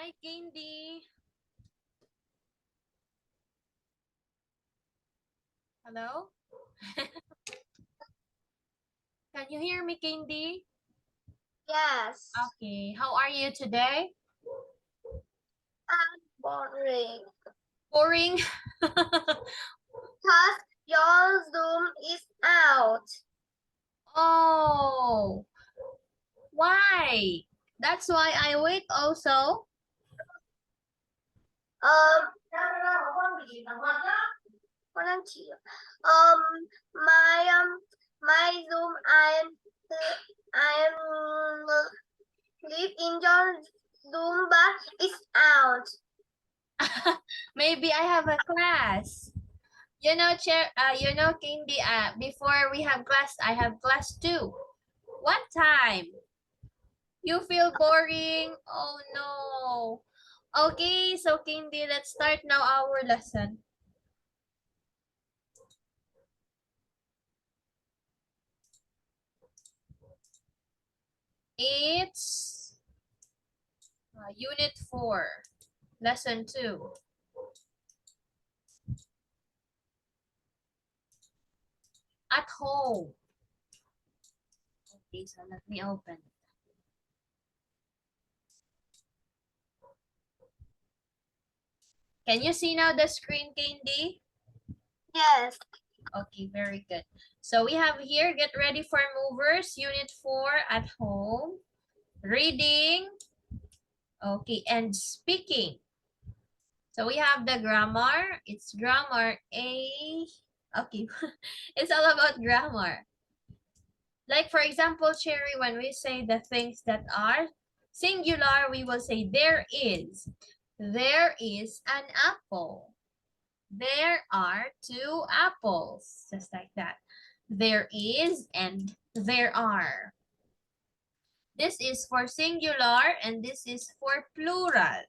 Hi, Candy. Hello? Can you hear me, Candy? Yes. Okay. How are you today? I'm boring. Boring? Because your Zoom is out. Oh, why? That's why I wait also. Um, um, my Zoom, I'm live in your Zoom, but it's out. Maybe I have a class. Candy, before we have class, I have class too. What time? You feel boring? Oh no. Okay, so Candy, let's start now our lesson. It's Unit 4, Lesson 2. At home. Okay, so let me open. Can you see now the screen, Candy? Yes. Okay, very good. So we have here, get ready for movers, Unit 4, at home. Reading. Okay, and speaking. So we have the grammar. It's grammar A. Okay, it's all about grammar. Like for example, Cherry, when we say the things that are singular, we will say there is. There is an apple. There are 2 apples. Just like that. There is and there are. This is for singular and this is for plural.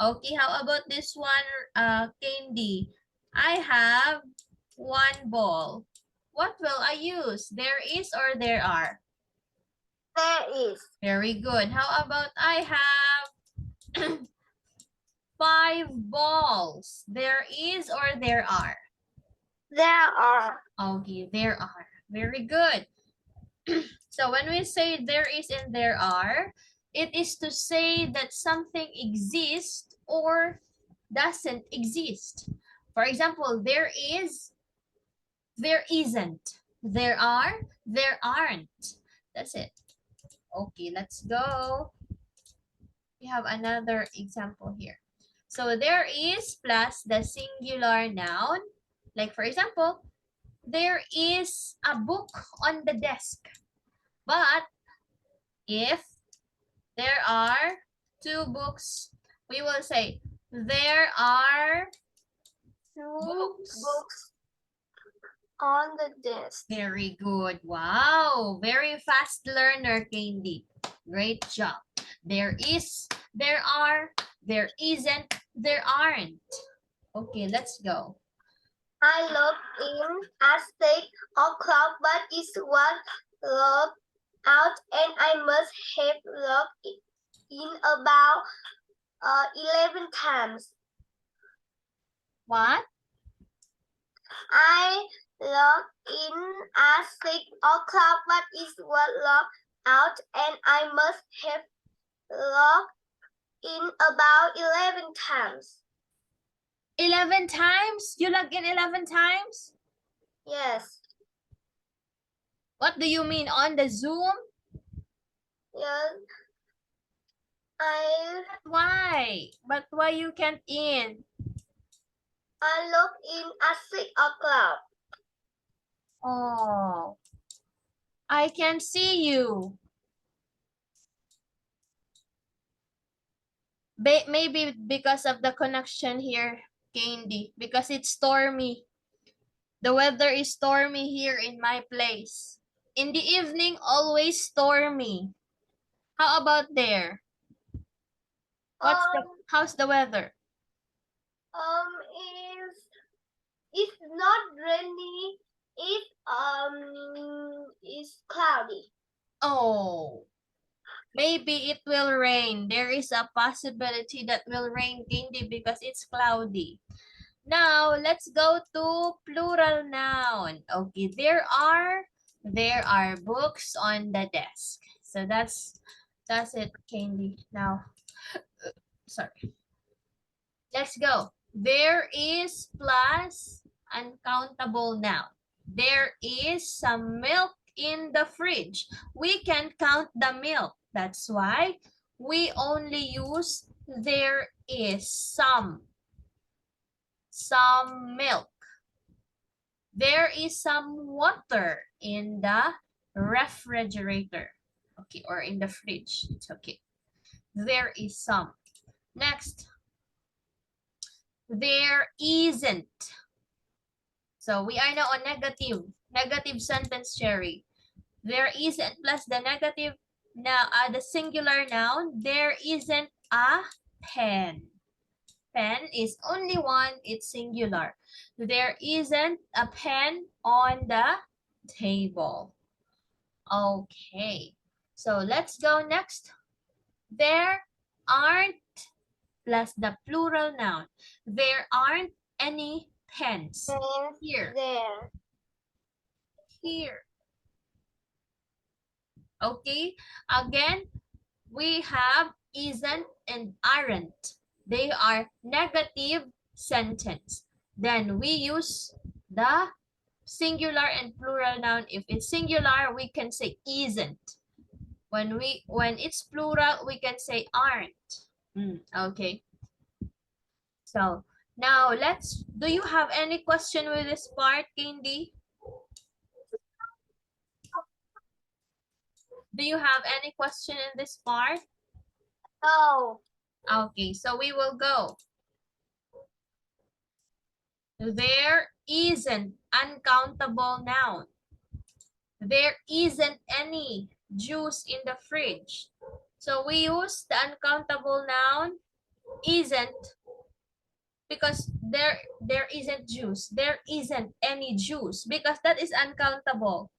Okay, how about this one, Candy? I have 1 ball. What will I use? There is or there are? There is. Very good. How about I have 5 balls? There is or there are? There are. Okay, there are. Very good. So when we say there is and there are, it is to say that something exists or doesn't exist. For example, there is, there isn't. There are, there aren't. That's it. Okay, let's go. We have another example here. So there is plus the singular noun. Like for example, there is a book on the desk. But if there are 2 books, we will say there are 2 books. books on the desk. Very good. Wow. Very fast learner, Candy. Great job. There is, there are, there isn't, there aren't. Okay, let's go. I log in at 6 o'clock, but it's one log out, and I must have logged in about 11 times. What? I log in at 6 o'clock, but it's one log out, and I must have logged in about 11 times. 11 times? You log in 11 times? Yes. What do you mean, on the Zoom? Yes. Why? But why you can't in? I log in at 6 o'clock. Oh, I can see you. Maybe because of the connection here, Candy, because it's stormy. The weather is stormy here in my place. In the evening, always stormy. How about there? Um, How's the weather? um, is it's not rainy. It is cloudy. Oh, Maybe it will rain. There is a possibility that will rain, Candy, because it's cloudy. Now, let's go to plural noun. Okay, there are books on the desk. So that's it, Candy. Now, sorry. Let's go. There is plus uncountable noun. There is some milk in the fridge. We can count the milk. That's why we only use there is some milk. There is some water in the refrigerator. Okay, or in the fridge. It's okay. There is some. Next, there isn't. So we are now on negative sentence, Cherry. There isn't plus the negative now the singular noun. There isn't a pen. Pen is only one, it's singular. There isn't a pen on the table. Okay, so let's go next. There aren't plus the plural noun. There aren't any pens Pens here. there. Here. Okay, again, we have isn't and aren't. They are negative sentence. Then we use the singular and plural noun. If it's singular, we can say isn't. When it's plural, we can say aren't. Okay. So now do you have any question with this part, Candy? Do you have any question in this part? No. Okay, so we will go. There isn't uncountable noun. There isn't any juice in the fridge. So we use the uncountable noun isn't because there isn't juice. There isn't any juice because that is uncountable.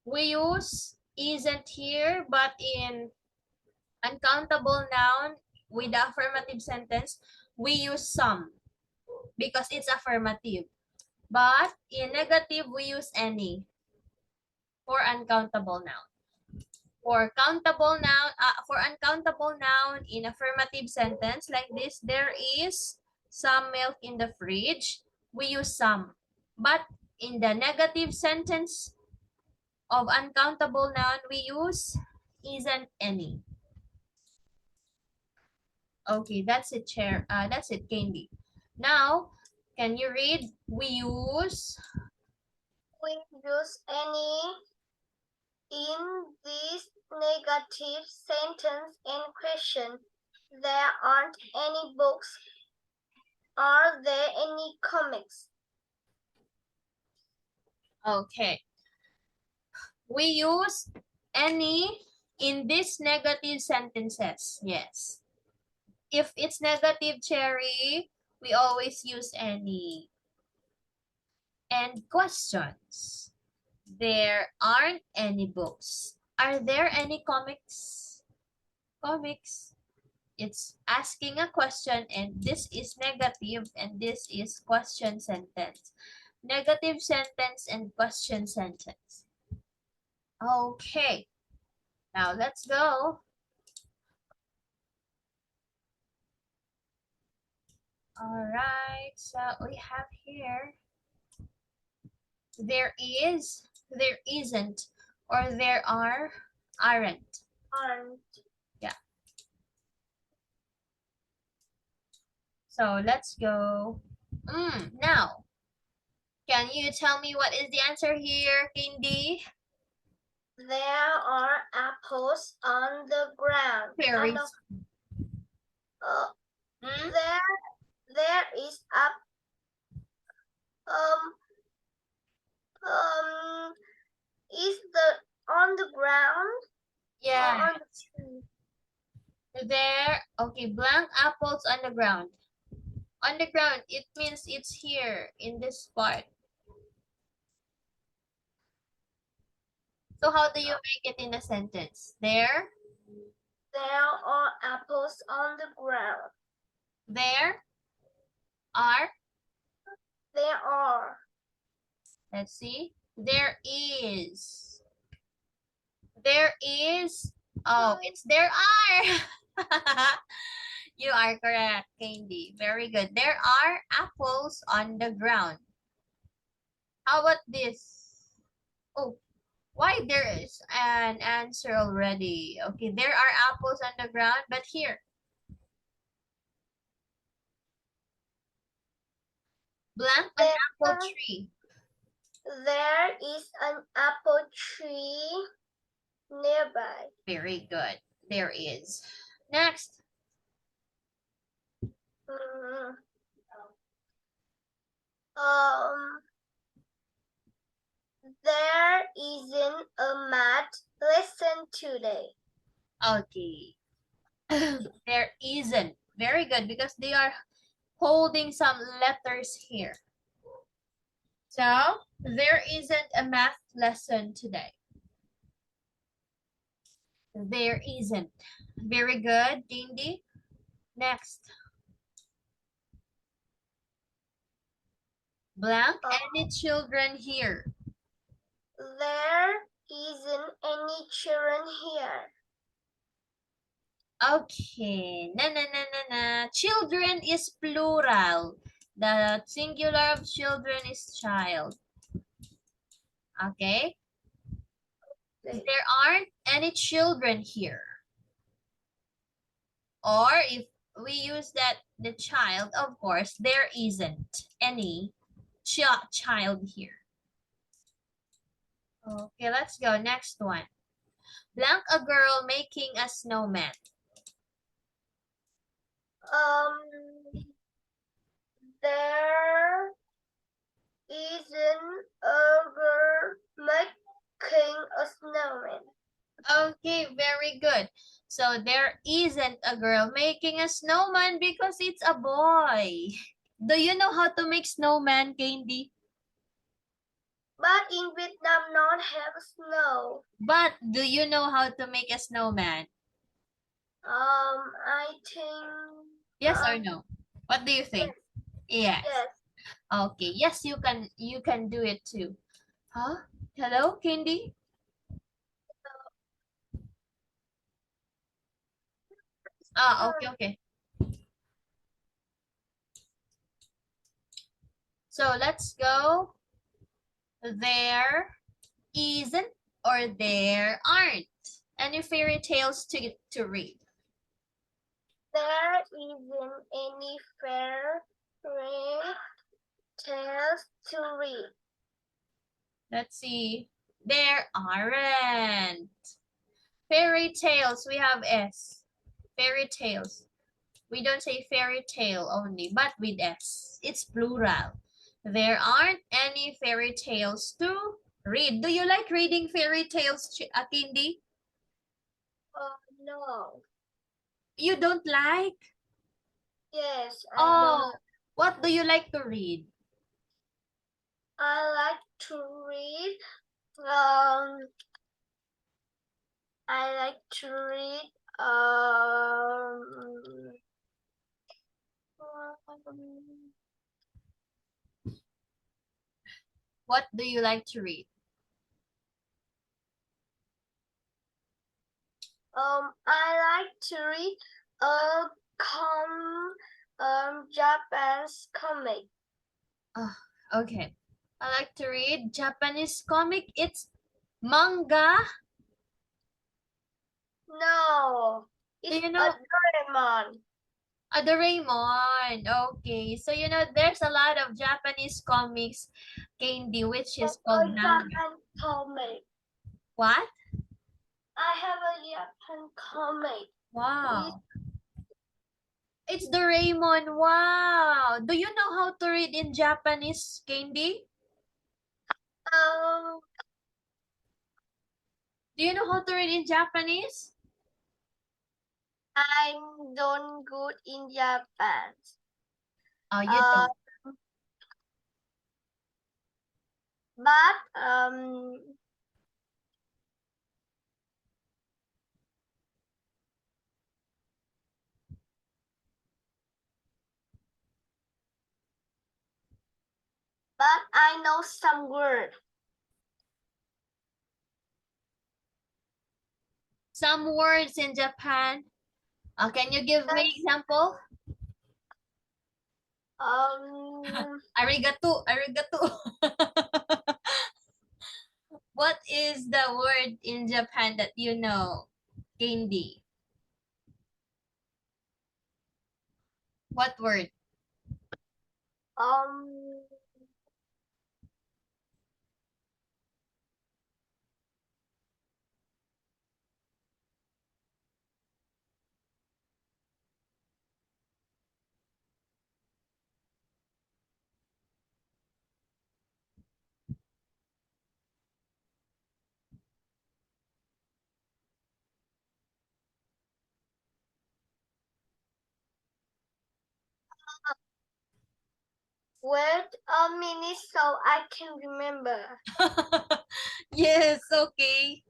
We use isn't here, but in uncountable noun with the affirmative sentence, we use some because it's affirmative. But in negative, we use any for uncountable noun. For uncountable noun in affirmative sentence like this, there is some milk in the fridge. We use some. But in the negative sentence of uncountable noun, we use isn't any. Okay, that's it, Chair. That's it, Candy. Now, can you read? We use any in this negative sentence and question. There aren't any books. Are there any comics? Okay. We use any in these negative sentences. Yes. If it's negative, Cherry, we always use any. And questions. There aren't any books. Are there any comics? Comics. It's asking a question and this is negative and this is question sentence. Negative sentence and question sentence. Okay. Now let's go. All right, so we have here, there is, there isn't, or there aren't. Aren't. Yeah. So let's go. Now, can you tell me what is the answer here, Candy? There are apples on the ground. Very. There is a is the on the ground? Yeah. On the tree? There, okay, blank apples on the ground. On the ground, it means it's here in this part. So how do you make it in a sentence? There There are apples on the ground. There are, There are. let's see, there is. There is, oh, it's there are. You are correct, Candy. Very good. There are apples on the ground. How about this? Oh, why there is an answer already? Okay, there are apples on the ground, but here, blank an apple tree. There is an apple tree nearby. Very good. There is. Next. Mm, Um, there isn't a math lesson today. Okay. There isn't. Very good because they are holding some letters here. So there isn't a math lesson today. There isn't. Very good, Dindy. Next. Blank, any children here? There isn't any children here. Okay. Na. Children is plural. The singular of children is child. Okay. There aren't any children here. Or if we use that, the child, of course, there isn't any child here. Okay, let's go. Next one. Blank a girl making a snowman. There isn't a girl making a snowman. Okay, very good. So there isn't a girl making a snowman because it's a boy. Do you know how to make snowman, Candy? But in Vietnam not have snow. But do you know how to make a snowman? I think. Yes or no? What do you think? Yes. Yes. Okay. Yes, you can do it too. Huh? Hello, Candy? Ah, okay. So let's go. There isn't or there aren't any fairy tales to read. There isn't any fairy tales to read. Let's see. There aren't. Fairy tales, we have S. Fairy tales. We don't say fairy tale only, but with S. It's plural. There aren't any fairy tales to read. Do you like reading fairy tales, Atindi? No. You don't like? Yes, I Oh, don't. what do you like to read? I like to read. I like to read. What do you like to read? I like to read Japanese comic. Oh, okay. I like to read Japanese comic. It's manga. No, it's Do you know? a Doraemon. A Doraemon. Okay. So, you know, there's a lot of Japanese comics, Candy, which is called manga. Japan comic. What? I have a Japan comic. Wow. It's Doraemon. Wow. Do you know how to read in Japanese, Candy? Um, Do you know how to read in Japanese? I'm don't good in Japan. Oh, you don't. But but I know some words. Some words in Japan. Can you give me example? Arigato, arigato. What is the word in Japan that you know? Candy. What word? Um, wait a minute so I can remember. Yes, okay.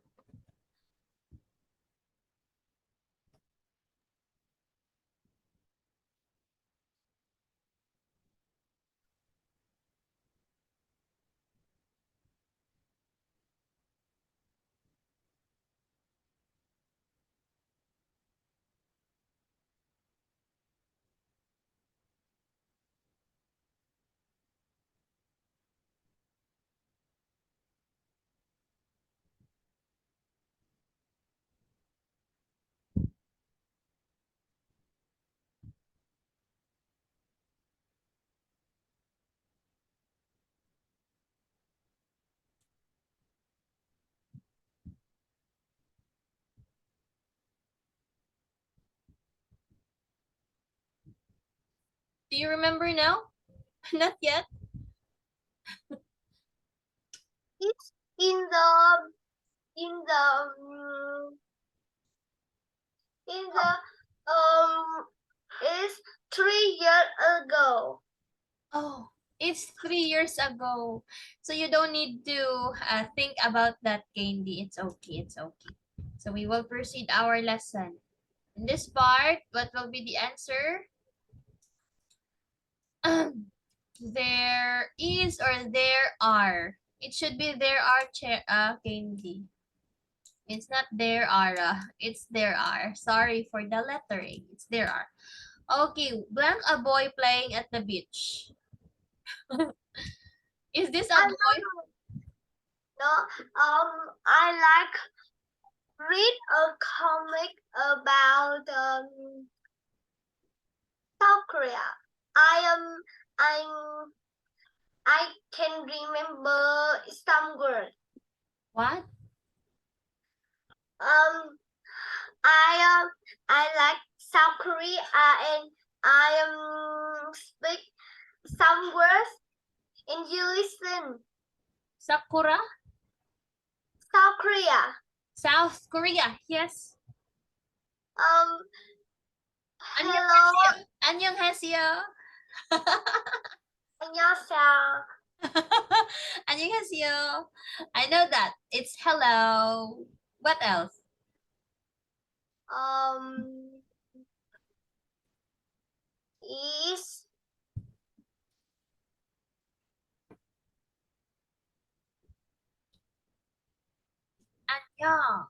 Do you remember now? Not yet. It's in the in the it's 3 years ago. Oh, it's 3 years ago. So you don't need to think about that, Candy. It's okay. It's okay. So we will proceed our lesson. In this part, what will be the answer? There is or there are. It should be there are Candy. It's not there are. It's there are. Sorry for the lettering. It's there are. Okay, blank a boy playing at the beach. Is this a I boy? no, I like read a comic about South Korea. I'm I can remember some words. What? I like South Korea and I speak some words and you listen. Sakura? South Korea. South Korea. Yes. Um, 안녕하세요. hello. 안녕하세요. 안녕하세요. 안녕하세요. I know that. It's hello. What else? Is 안녕.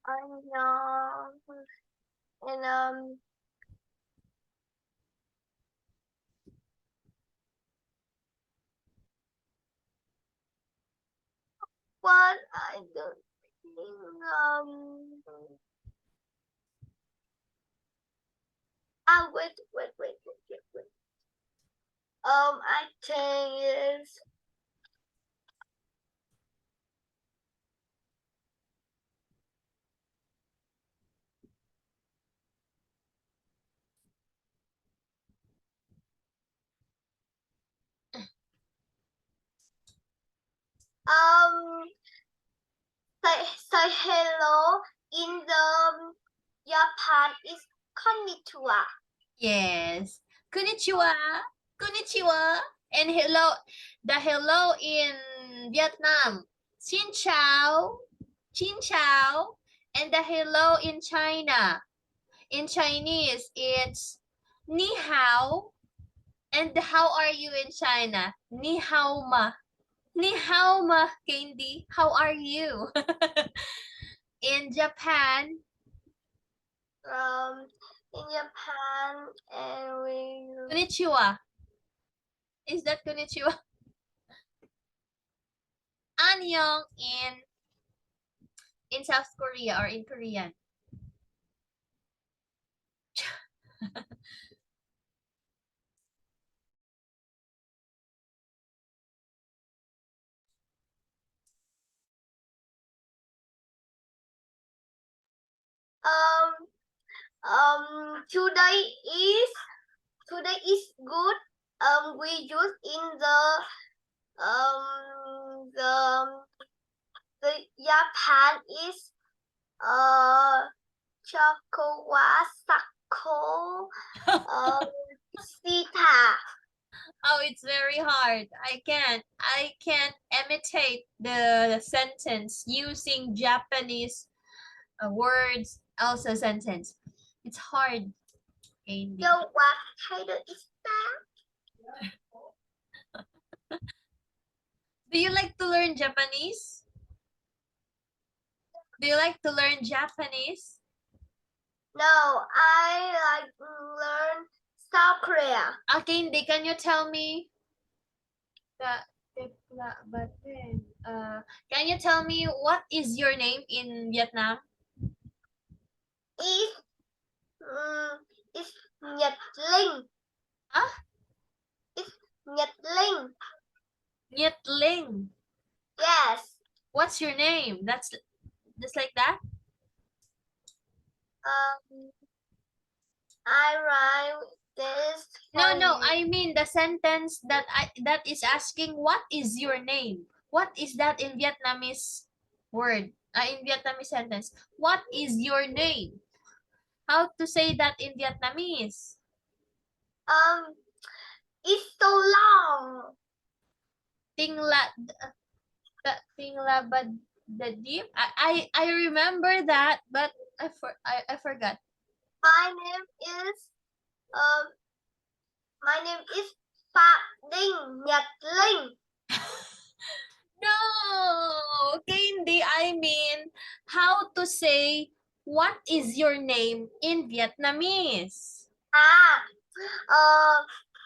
안녕. And what I don't think wait. I think is um say hello in the Japan is konnichiwa. Yes. Konnichiwa. Konnichiwa. And hello. The hello in Vietnam. Xin chào. Xin chào. And the hello in China. In Chinese, it's ni hao. And how are you in China? Ni hao ma. Ni hao ma, Candy. How are you? In Japan, In Japan, and we konnichiwa. Is that konnichiwa? Annyeong in South Korea or in Korean. um today is good. We use in um the Japan is Chakawasako Sita. Oh, it's very hard. I can't imitate the sentence using Japanese words, also sentence. It's hard, Candy. So what kind is that? Do you like to learn Japanese? Do you like to learn Japanese? No, I like to learn South Korea. Candy, can you tell me can you tell me what is your name in Vietnam? Is is Nhật Linh. Huh? It's Nhật Linh. Nhiet Ling. Yes. What's your name? That's just like that? I write this. No, I mean the sentence that is asking what is your name? What is that in Vietnamese word? In Vietnamese sentence. What is your name? How to say that in Vietnamese? It's so long. Ting la bad the deep. I remember that, but I forgot. My name is Phạm Đinh Nhật Linh. No, Candy, I mean how to say what is your name in Vietnamese?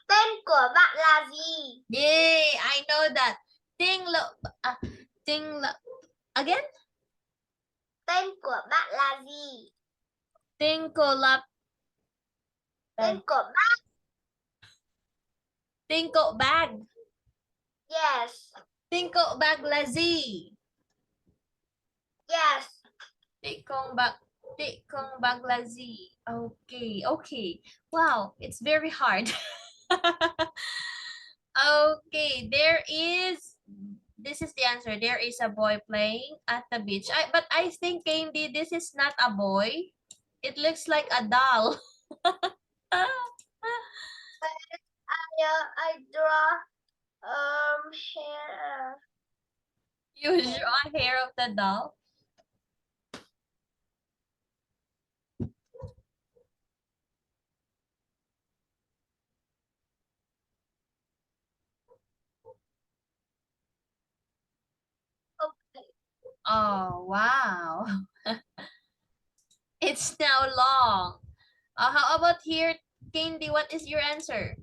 Tên của bạn là gì? Yay, I know that. Again? Tên của bạn là gì? Ting ko lap. Tên của bạn. Ting ko bag. Yes. Ting ko bag là gì? Yes. Ting kong bag là gì? Okay. Wow, it's very hard. Okay, this is the answer. There is a boy playing at the beach. But I think, Candy, this is not a boy. It looks like a doll. I draw hair. You draw hair of the doll. Okay. Oh, wow. It's now long. How about here, Candy? What is your answer?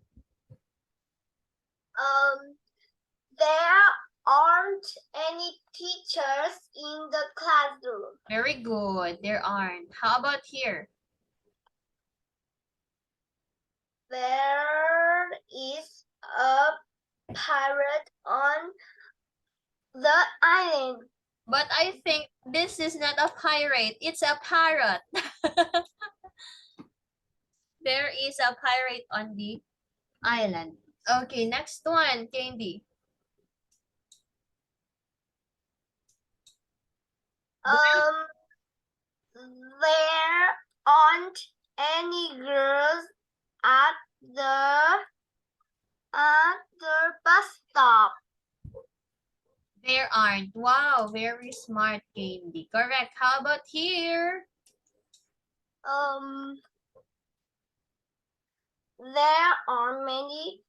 There aren't any teachers in the classroom. Very good. There aren't. How about here? There is a pirate on the island. But I think this is not a pirate. It's a parrot. There is a pirate on the island. Okay, next one, Candy. There aren't any girls at the bus stop. There aren't. Wow, very smart, Candy. Correct. How about here? There are many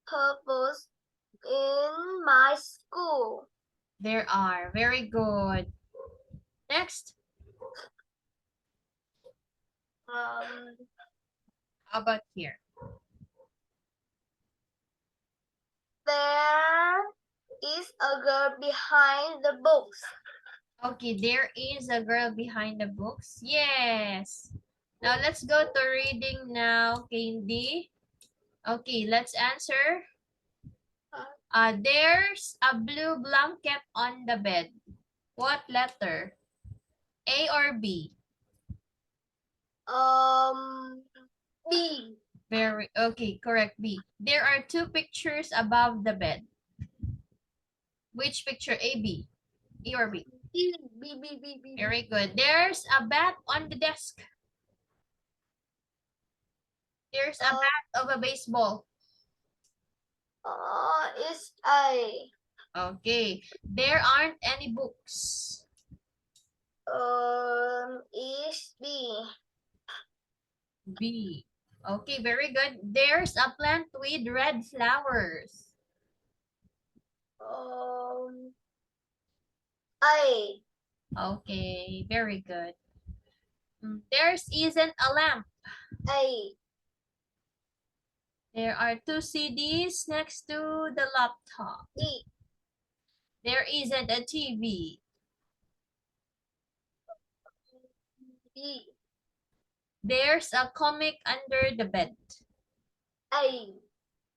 pupils in my school? There are. Very good. Next. Um, How about here? there is a girl behind the books. Okay, there is a girl behind the books. Yes. Now let's go to reading now, Candy. Okay, let's answer. There's a blue blanket on the bed. What letter? A or B? B. Very okay, correct, B. There are two pictures above the bed. Which picture? A, B? A or B? B. B. B. B. B. Very good. There's a bat on the desk. There's a bat of a baseball. It's A. Okay. There aren't any books. Is B. B. Okay, very good. There's a plant with red flowers. A. Okay, very good. There's isn't a lamp. A. There are two CDs next to the laptop. B. There isn't a TV. B. There's a comic under the bed. A.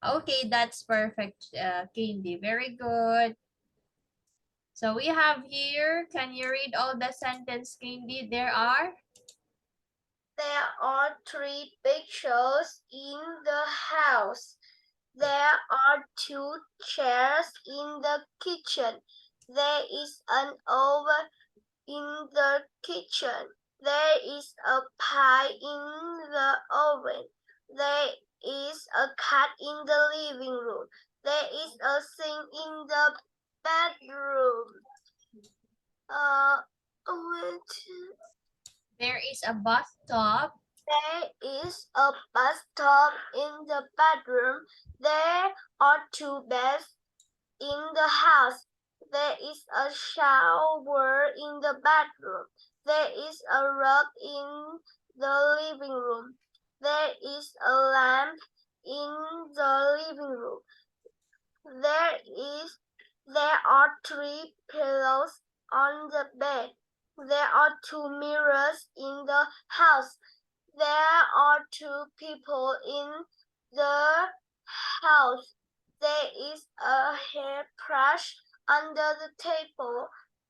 Okay, that's perfect, Candy. Very good. So we have here, can you read all the sentence, Candy? There are three pictures in the house. There are two chairs in the kitchen. There is an oven in the kitchen. There is a pie in the oven. There is a cat in the living room. There is a sink in the bedroom. there is a bathtub. There is a bathtub in the bedroom. There are two beds in the house. There is a shower in the bedroom. There is a rug in the living room. There is a lamp in the living room. There are three pillows on the bed. There are two mirrors in the house. There are two people in the house. There is a hairbrush under the table.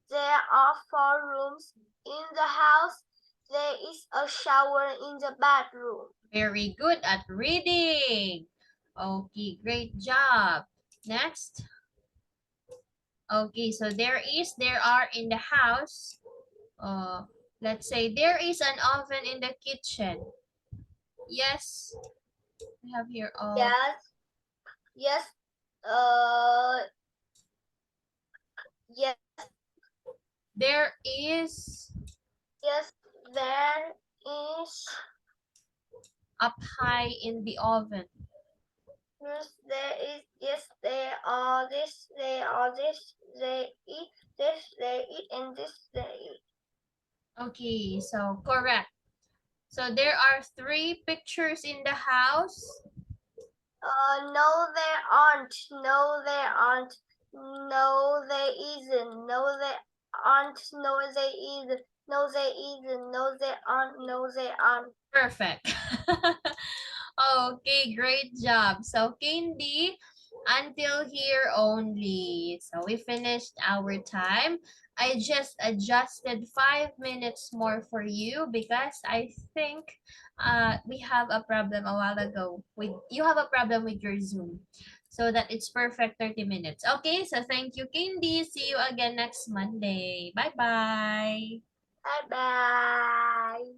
There are four rooms in the house. There is a shower in the bedroom. Very good at reading. Okay, great job. Next. Okay, so there are in the house. Let's say there is an oven in the kitchen. Yes. We have here Yes. Yes. Yes. There is Yes. There is. a pie in the oven. Yes, there is. Yes, there are this. There are this. They eat this. They eat and this. They eat. Okay, so correct. So there are three pictures in the house. No, there aren't. No, there aren't. No, there isn't. No, there aren't. No, there isn't. No, there isn't. No, there aren't. No, there aren't. Perfect. Okay, great job. So Candy, until here only. So we finished our time. I just adjusted 5 minutes more for you because I think we have a problem a while ago. You have a problem with your Zoom. So that it's perfect 30 minutes. Okay, so thank you, Candy. See you again next Monday. Bye-bye. Bye bye.